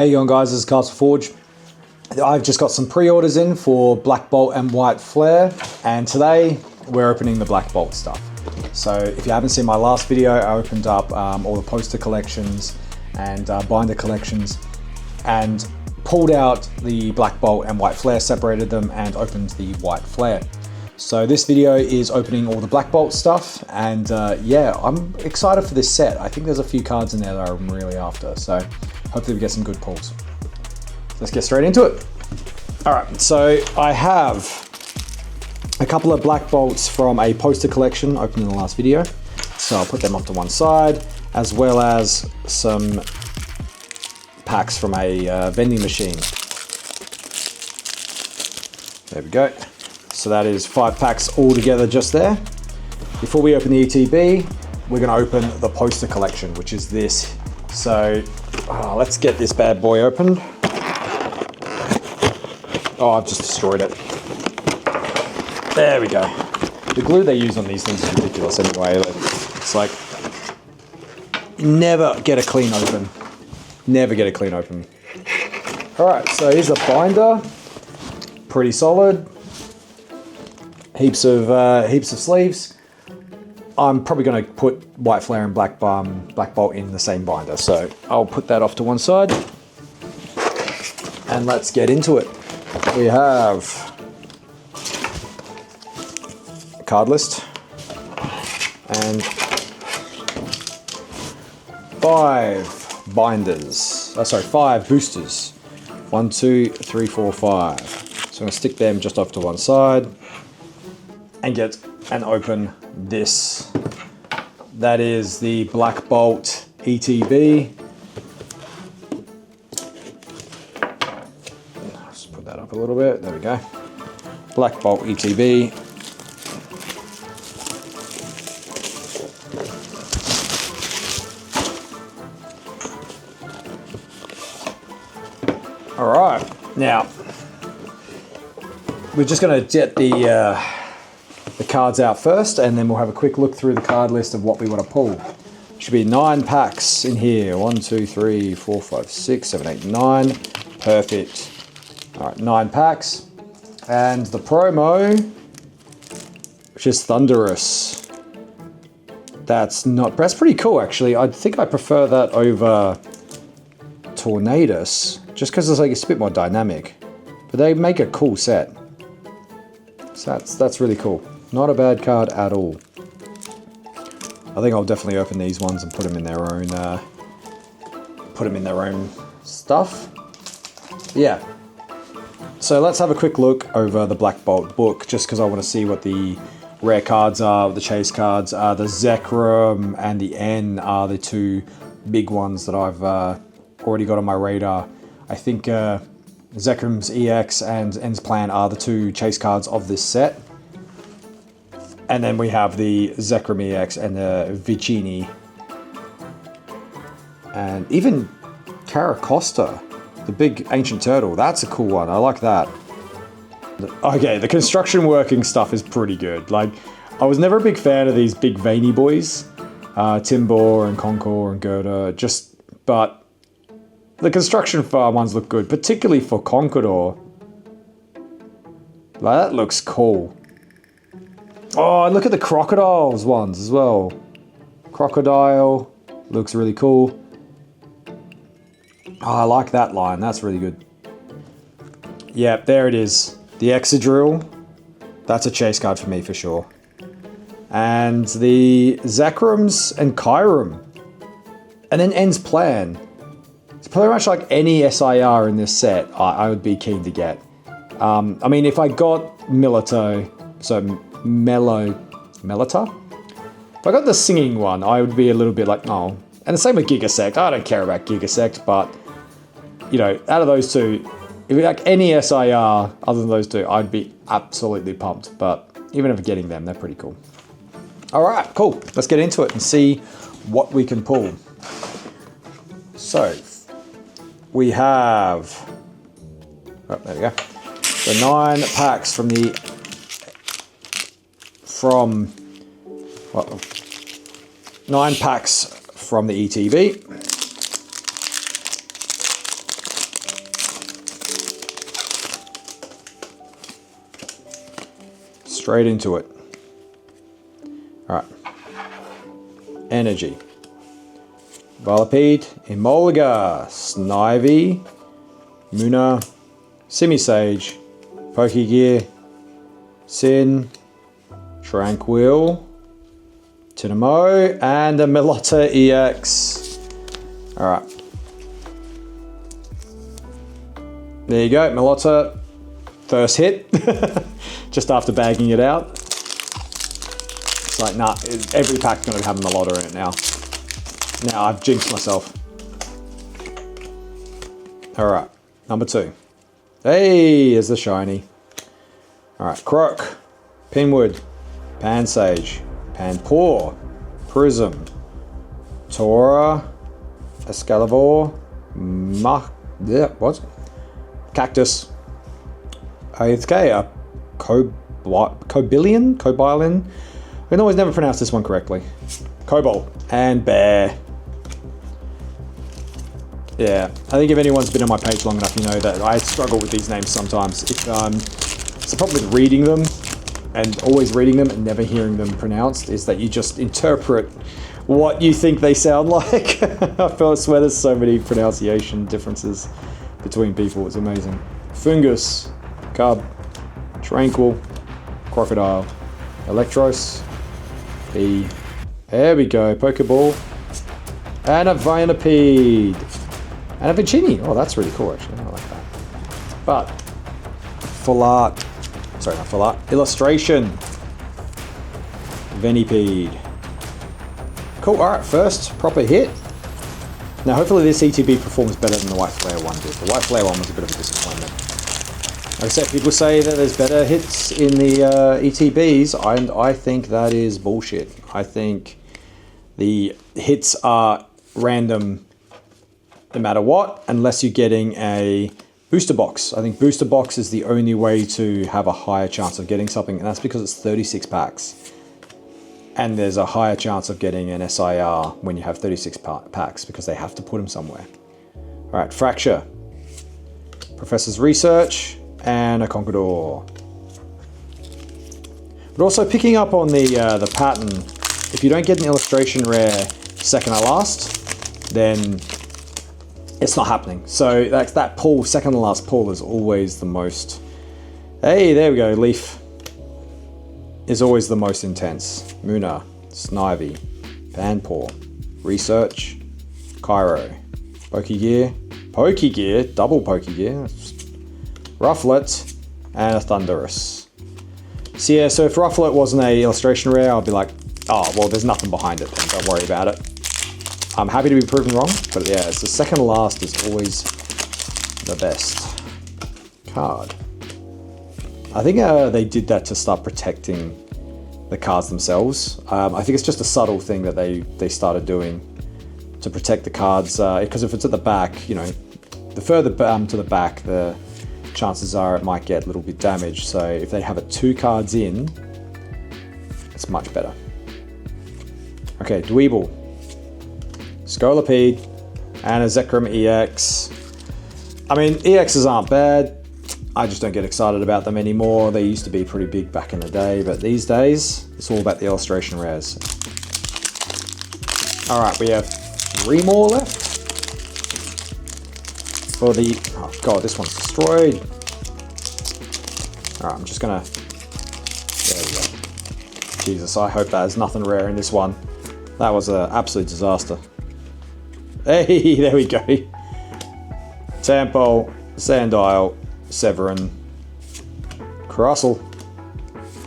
How you going, guys? This is Castle Forge. I've just got some pre-orders in for Black Bolt and White Flair, and today we're opening the Black Bolt stuff. So if you haven't seen my last video, I opened up all the poster collections and binder collections and pulled out the Black Bolt and White Flair, separated them and opened the White Flair. So this video is opening all the Black Bolt stuff, and yeah, I'm excited for this set. I think there's a few cards in there that I'm really after, so hopefully we get some good pulls. Let's get straight into it. All right, so I have a couple of Black Bolts from a poster collection opened in the last video. So I'll put them off to one side, as well as some packs from a vending machine. There we go. So that is 5 packs all together just there. Before we open the ETB, we're gonna open the poster collection, which is this. So let's get this bad boy opened. Oh, I've just destroyed it. There we go. The glue they use on these things is ridiculous anyway. It's like, never get a clean open. Never get a clean open. All right, so here's a binder. Pretty solid. Heaps of sleeves. I'm probably going to put White Flair and Black Bolt in the same binder, so I'll put that off to one side. And let's get into it. We have a card list and 5 binders. Oh, sorry, 5 boosters. 1, 2, 3, 4, 5. So I'm going to stick them just off to one side and get and open this. That is the Black Bolt ETB. Let's put that up a little bit. There we go. Black Bolt ETB. All right, now we're just going to get the cards out first, and then we'll have a quick look through the card list of what we want to pull. Should be 9 packs in here. 1, 2, 3, 4, 5, 6, 7, 8, 9. Perfect. All right, 9 packs. And the promo, which is Thunderous. That's pretty cool, actually. I think I prefer that over Tornadus, just because it's a bit more dynamic. But they make a cool set. So that's really cool. Not a bad card at all. I think I'll definitely open these ones and put them in their own stuff. Yeah. So let's have a quick look over the Black Bolt book, just because I want to see what the rare cards are, the chase cards. The Zekrom and the N are the 2 big ones that I've already got on my radar. I think Zekrom's EX and N's Plan are the 2 chase cards of this set. And then we have the Zekrom EX and the Vicini. And even Caracosta, the big ancient turtle. That's a cool one. I like that. Okay, the construction working stuff is pretty good. Like, I was never a big fan of these big veiny boys. Timbor and Concord and Gerda. But the construction farm ones look good, particularly for Conqueror. Like, that looks cool. Oh, and look at the crocodiles ones as well. Crocodile looks really cool. Oh, I like that line. That's really good. Yeah, there it is. The Excadrill. That's a chase card for me for sure. And the Zekroms and Kyurem. And then N's Plan. It's pretty much like any SIR in this set I would be keen to get. I mean, if I got Milito, so Melita? If I got the singing one, I would be a little bit like, oh. And the same with Gigasect. I don't care about Gigasect, but, you know, out of those 2, if you like any SIR other than those 2, I'd be absolutely pumped. But even if getting them, they're pretty cool. All right, cool. Let's get into it and see what we can pull. So, we have, oh, there we go. The 9 packs from 9 packs from the ETB. Straight into it. Alright. Energy. Volipede, Emoliga, Snivy, Muna, Simisage, Pokegear, Sin, Tranquil, Tinamo, and a Melotta EX. Alright. There you go, Melotta. First hit. Just after bagging it out. It's like, nah, every pack's going to have a Melotta in it now. Now I've jinxed myself. Alright, number 2. Hey, there's the shiny. Alright, Croak, Pinwood, Pansage, Panpour, Prism, Tora, Excalibur, Cactus, okay, Cobillion? I can always never pronounce this one correctly. Cobalt, and Bear. Yeah, I think if anyone's been on my page long enough, you know that I struggle with these names sometimes. It's the problem with reading them and always reading them and never hearing them pronounced is that you just interpret what you think they sound like. I swear there's so many pronunciation differences between people. It's amazing. Fungus, Cub, Tranquil, Crocodile, Electros, there we go, Pokeball, and a Vinipede. And a Vicini. Oh, that's really cool, actually. I like that. But, full art. Sorry, not full art. Illustration. Venipede. Cool, alright, first proper hit. Now, hopefully this ETB performs better than the White Flair one did. The White Flair one was a bit of a disappointment. Like I said, people say that there's better hits in the ETBs, and I think that is bullshit. I think the hits are random no matter what, unless you're getting a booster box. I think booster box is the only way to have a higher chance of getting something, and that's because it's 36 packs. And there's a higher chance of getting an SIR when you have 36 packs, because they have to put them somewhere. Alright, Fracture, Professor's Research, and a Conqueror. But also picking up on the pattern, if you don't get an illustration rare second to last, then it's not happening. So that pull, second to last pull is always the most... Hey, there we go, Leaf is always the most intense. Muna, Snivy, Panpour, Research, Cairo, Pokegear, double Pokegear, Rufflet, and a Thundurus. So yeah, so if Rufflet wasn't a illustration rare, I'd be like, oh, well, there's nothing behind it then, don't worry about it. I'm happy to be proven wrong, but yeah, it's the second to last is always the best card. I think they did that to start protecting the cards themselves. I think it's just a subtle thing that they started doing to protect the cards, because if it's at the back, you know, the further to the back, the chances are it might get a little bit damaged. So if they have it 2 cards in, it's much better. Okay, Dweeble, Scolipede, and a Zekrom EX. I mean, EXs aren't bad. I just don't get excited about them anymore. They used to be pretty big back in the day, but these days, it's all about the illustration rares. Alright, we have 3 more left. For the... Oh god, this one's destroyed. Alright, I'm just gonna... There we go. Jesus, I hope there's nothing rare in this one. That was an absolute disaster. Hey, there we go. Tampo, Sandile, Severin, Carassel,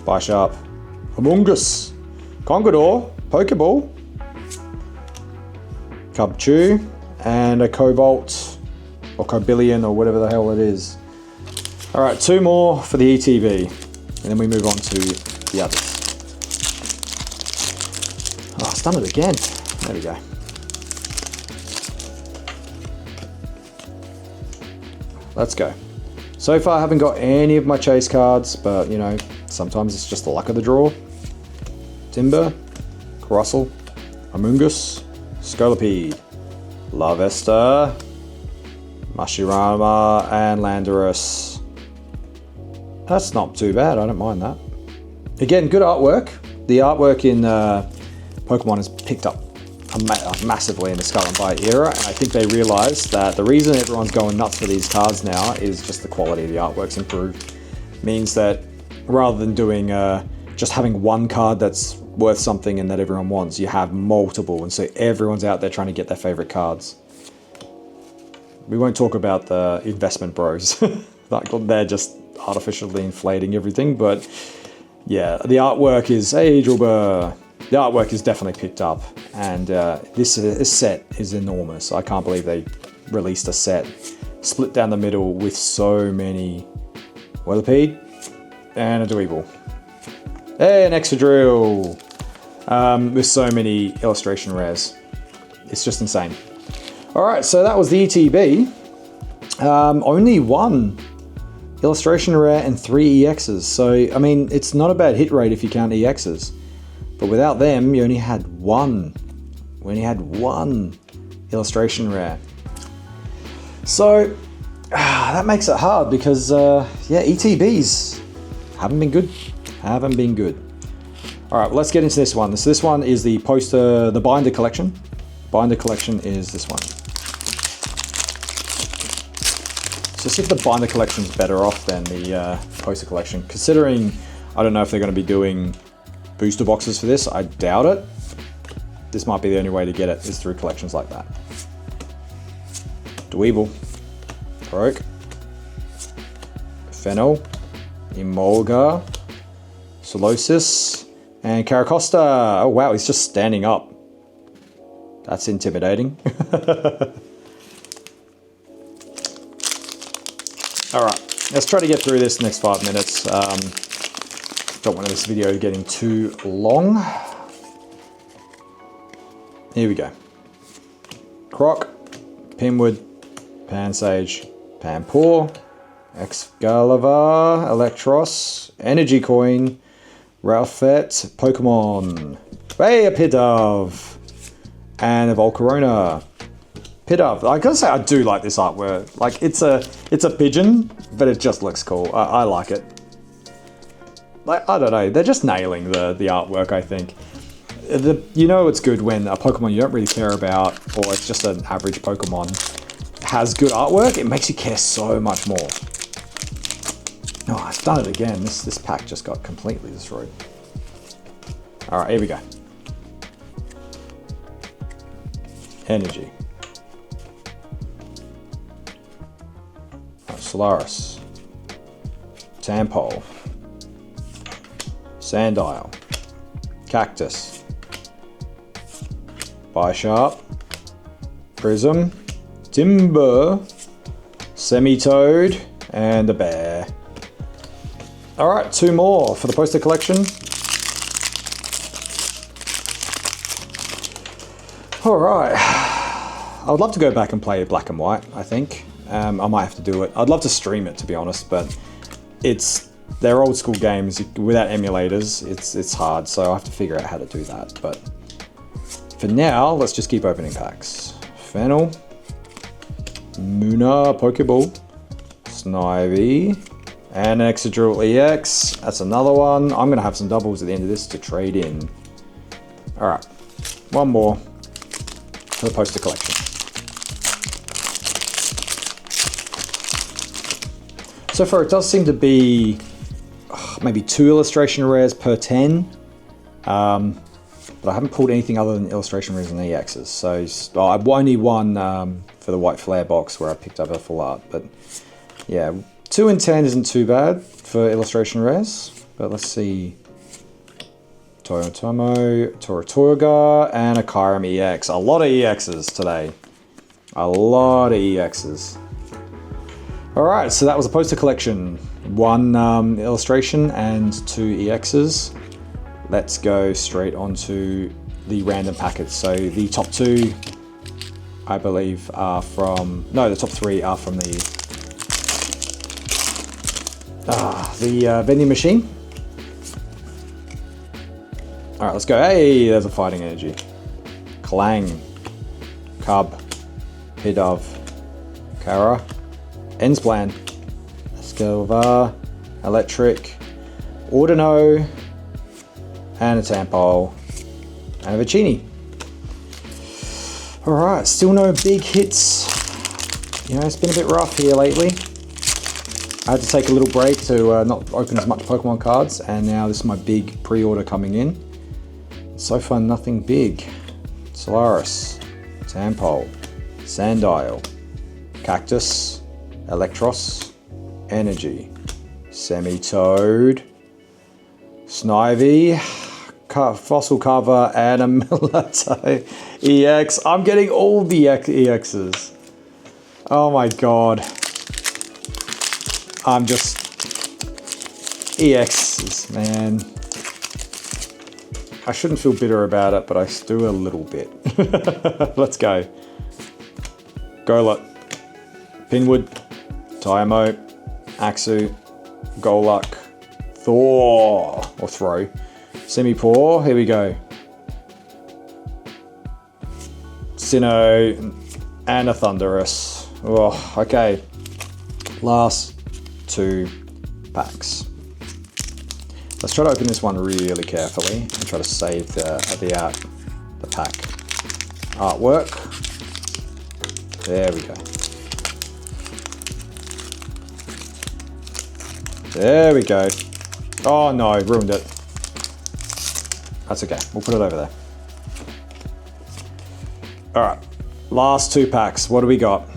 Bisharp, Amoonguss, Conqueror, Pokeball, Cubchoo, and a Cobalt, or Cobillion, or whatever the hell it is. Alright, 2 more for the ETB, and then we move on to the others. Oh, it's done it again. There we go. Let's go. So far I haven't got any of my chase cards, but you know, sometimes it's just the luck of the draw. Timber, Carassel, Amoonguss, Scolipede, Larvesta, Mashirama, and Landorus. That's not too bad, I don't mind that. Again, good artwork. The artwork in Pokemon has picked up massively in the Scarlet and Violet era, and I think they realized that the reason everyone's going nuts for these cards now is just the quality of the artwork's improved. Means that rather than doing just having one card that's worth something and that everyone wants, you have multiple, and so everyone's out there trying to get their favorite cards. We won't talk about the investment bros. Like, they're just artificially inflating everything, but yeah, the artwork is The artwork is definitely picked up, and this set is enormous. I can't believe they released a set split down the middle with so many Weatherpede and a Dweeble. Hey, an Excadrill with so many illustration rares. It's just insane. All right, so that was the ETB. Only one illustration rare and 3 EXs. So, I mean, it's not a bad hit rate if you count EXs. But without them, you only had one. We only had one illustration rare. So, that makes it hard because, ETBs haven't been good. Haven't been good. All right, let's get into this one. So this one is the binder collection. Binder collection is this one. So see if the binder collection is better off than the poster collection. Considering, I don't know if they're going to be doing booster boxes for this. I doubt it. This might be the only way to get it, is through collections like that. Dweeble, Broke, Fennel, Emolga, Solosis, and Caracosta. Oh wow, he's just standing up. That's intimidating. Alright, let's try to get through this next 5 minutes. Don't want this video getting too long. Here we go. Croc, Pinwood, Pansage, Panpour, Excalibur, Electros, Energy Coin, Ralphette, Pokemon, hey, a Pidove, and a Volcarona. Pidove, I gotta say I do like this artwork. Like, it's a pigeon, but it just looks cool. I like it. Like, I don't know, they're just nailing the artwork, I think. You know it's good when a Pokemon you don't really care about, or it's just an average Pokemon, has good artwork. It makes you care so much more. Oh, I've done it again. This pack just got completely destroyed. Alright, here we go. Energy. Solaris. Tampole. Sandile. Cactus. Bisharp. Prism. Timber. Semitoad. And a bear. Alright, 2 more for the poster collection. Alright. I would love to go back and play Black and White, I think. I might have to do it. I'd love to stream it, to be honest, but they're old school games. Without emulators, it's hard, so I have to figure out how to do that. But for now, let's just keep opening packs. Fennel. Munna Pokeball. Snivy. And an Excadrill EX. That's another one. I'm going to have some doubles at the end of this to trade in. Alright. One more for the poster collection. So far it does seem to be maybe 2 illustration rares per 10. But I haven't pulled anything other than illustration rares and EXs. So I've only won for the White Flair box where I picked up a full art. But yeah, 2 in 10 isn't too bad for illustration rares. But let's see. Toyotomo, Tortuga, and a Kyurem EX. A lot of EXs today. A lot of EXs. Alright, so that was a poster collection. 1 illustration and 2 EXs. Let's go straight onto the random packets. So the top 2, I believe, are from... No, the top 3 are from the vending machine. Alright, let's go. Hey, there's a fighting energy. Clang. Cub. Pidove. Kara. Enzplan. Excalibur. Electric. Ordino. and a Tampole, and a Vicini. Alright, still no big hits. You know, it's been a bit rough here lately. I had to take a little break to not open as much Pokemon cards, and now this is my big pre-order coming in. So far, nothing big. Solaris, Tampole, Sandile, Cactus, Electros, Energy, Semitoad, Snivy, Fossil Cover, and a Miloto EX. I'm getting all the EXs. Oh my god. I'm just... EXs, man. I shouldn't feel bitter about it, but I do a little bit. Let's go. Golett, Pinwood, Tymo, Axu, Goluk, Thor, or Throw, Simipour, here we go. Sinnoh, and a Thundurus. Oh, okay. Last 2 packs. Let's try to open this one really carefully and try to save the pack artwork. There we go. There we go. Oh no, ruined it. That's okay, we'll put it over there. Alright, last 2 packs. What do we got?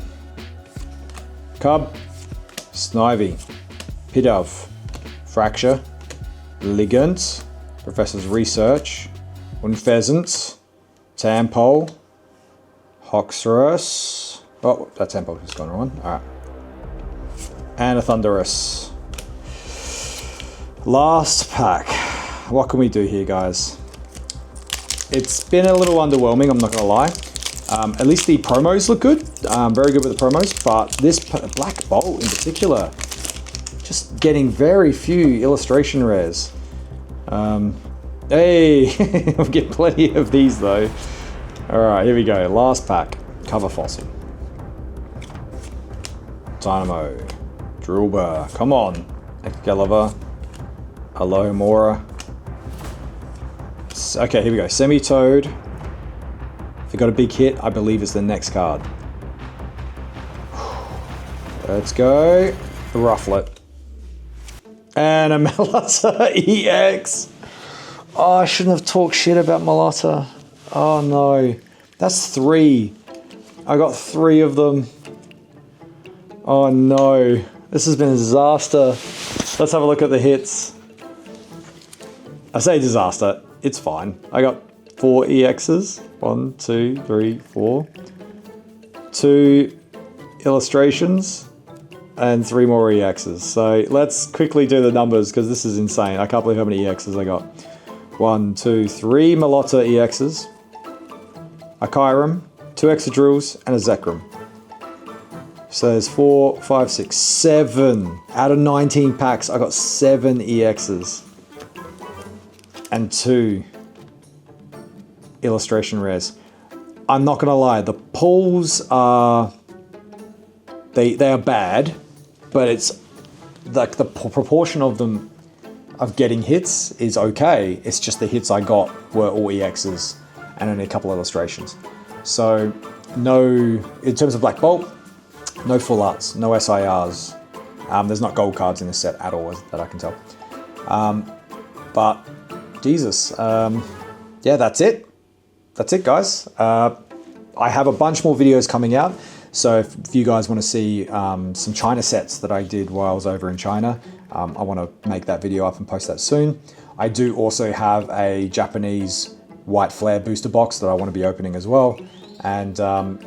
Cub, Snivy, Pidove, Fracture, Ligant, Professor's Research, Unpheasant, Tampole, Hoxorus. Oh, that Tampole has gone wrong. Alright. And a Thundurus. Last pack. What can we do here, guys? It's been a little underwhelming, I'm not gonna lie. At least the promos look good. Very good with the promos, but this Black Bolt in particular, just getting very few illustration rares. Hey, I'm getting plenty of these though. Alright, here we go. Last pack. Cover Fossil. Dynamo. Drillbur. Come on. Excalibur. Alohomora. Okay, here we go. Semitoad. If we got a big hit, I believe it's the next card. Let's go. Rufflet. And a Miloto EX. Oh, I shouldn't have talked shit about Miloto. Oh no. That's 3. I got 3 of them. Oh no. This has been a disaster. Let's have a look at the hits. I say disaster. It's fine. I got 4 EXs. 1, 2, 3, 4. 2 illustrations. And 3 more EXs. So let's quickly do the numbers because this is insane. I can't believe how many EXs I got. 1, 2, 3 Miloto EXs. A Kyurem, 2 Excadrills, and a Zekrom. So there's 4, 5, 6, 7. Out of 19 packs, I got 7 EXs. And 2 illustration rares. I'm not gonna lie, the pulls are... They are bad, but it's like the proportion of them of getting hits is okay. It's just the hits I got were all EXs and only a couple illustrations. So no, in terms of Black Bolt, no full arts, no SIRs. There's not gold cards in this set at all that I can tell. But Jesus, yeah, that's it. That's it, guys. I have a bunch more videos coming out. So if you guys want to see some China sets that I did while I was over in China, I want to make that video up and post that soon. I do also have a Japanese White Flair booster box that I want to be opening as well. And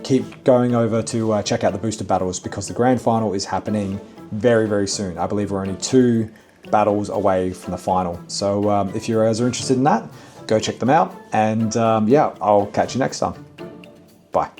keep going over to check out the booster battles because the grand final is happening very, very soon. I believe we're only 2 battles away from the final. So if you guys are interested in that, go check them out. And yeah, I'll catch you next time. Bye.